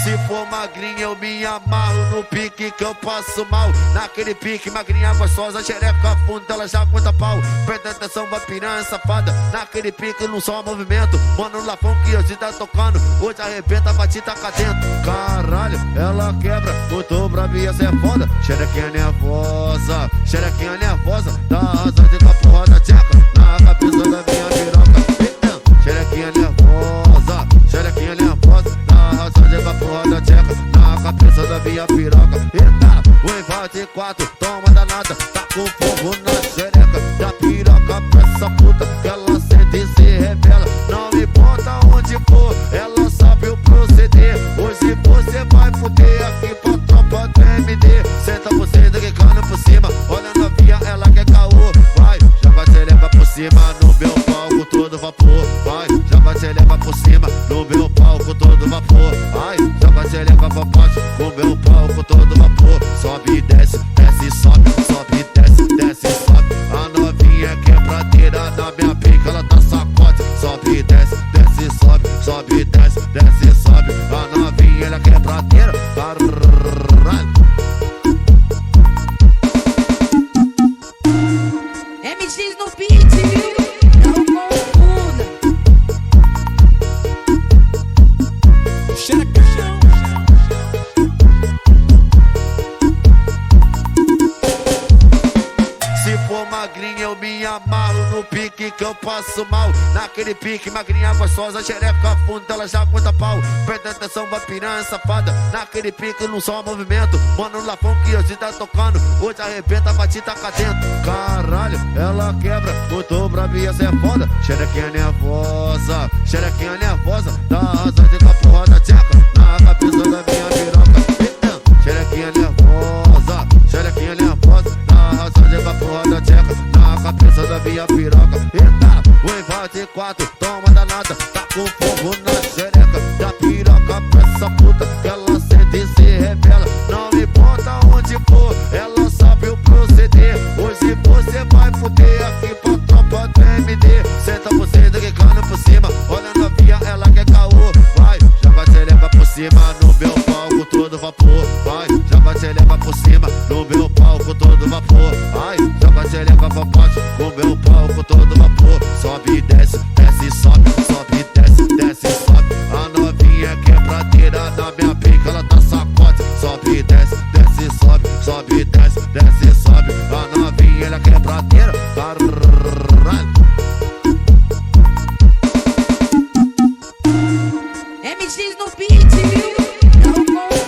Se for magrinha eu me amarro no pique que eu passo mal. Naquele pique, magrinha gostosa, xereca funda, ela já aguenta pau. Presta atenção, vai piranha safada. Naquele pique não só movimento. Mano, Lafão que hoje tá tocando, hoje arrebenta, bate tá cá dentro. Caralho, ela quebra, botou pra mim, essa é foda. Xerequinha nervosa, xerequinha nervosa. Dá asa de porra da tcheca na cabeça da minha piroca. Xerequinha nervosa, xerequinha nervosa. Dá asa de porra da tcheca na cabeça da minha piroca. Eita, o invade 4, toma danada. Tá com fogo na xereca da piroca pra essa puta que ela sente e se revela. Não importa onde for, ela sabe o proceder. Hoje você vai fuder aqui pra tropa do MD. Senta você daqui cana por cima, olha a novinha, ela quer caô. Vai, joga você leva por cima no meu palco todo vapor. Vai, joga você leva por cima no meu palco todo vapor. Vai, joga você leva pra baixo com meu palco todo vapor. Sobe e desce, desce e sobe, sobe e desce, desce e sobe. A novinha quebradeira na minha pica, ela tá sacode. Sobe e desce, desce e sobe, sobe e desce, desce e sobe. A novinha ela quebradeira, caralho. MX no beat, viu? Não confunda. Se for magrinha eu me amarro no pique que eu passo mal. Naquele pique, magrinha gostosa, xereca funda, ela já aguenta pau. Presta atenção, vai piranha safada. Naquele pique não só movimento. Mano, Lafão que hoje tá tocando, hoje arrebenta, bate tá cá dentro. Caralho, ela quebra, botou pra mim, essa é foda. Xerequinha nervosa, xerequinha nervosa. Dá asa de porra da tcheca na cabeça da minha piroca. Xerequinha nervosa, xerequinha nervosa. Dá asa de porra da tcheca na cabeça da minha piroca. Eita, o invade 4, toma danada. Tá com fogo na xereca da piroca pra essa puta que ela sente e se revela. Não importa onde for, ela sabe o proceder. Hoje você vai fuder aqui pra tropa do MD. Senta você daqui cana por cima, olha a novinha, ela quer caô. Vai, joga você leva por cima no meu palco todo vapor. Vai, joga você leva por cima no meu palco todo vapor. Vai, joga você leva pra baixo com meu palco todo vapor. Sobe e desce, desce e sobe, sobe e desce, desce e sobe. A novinha quebradeira na minha pica, ela tá sacode. Sobe e desce, desce e sobe, sobe e desce, desce e sobe. A novinha ela quebradeira, caralho. MX no beat, viu? Não confunda.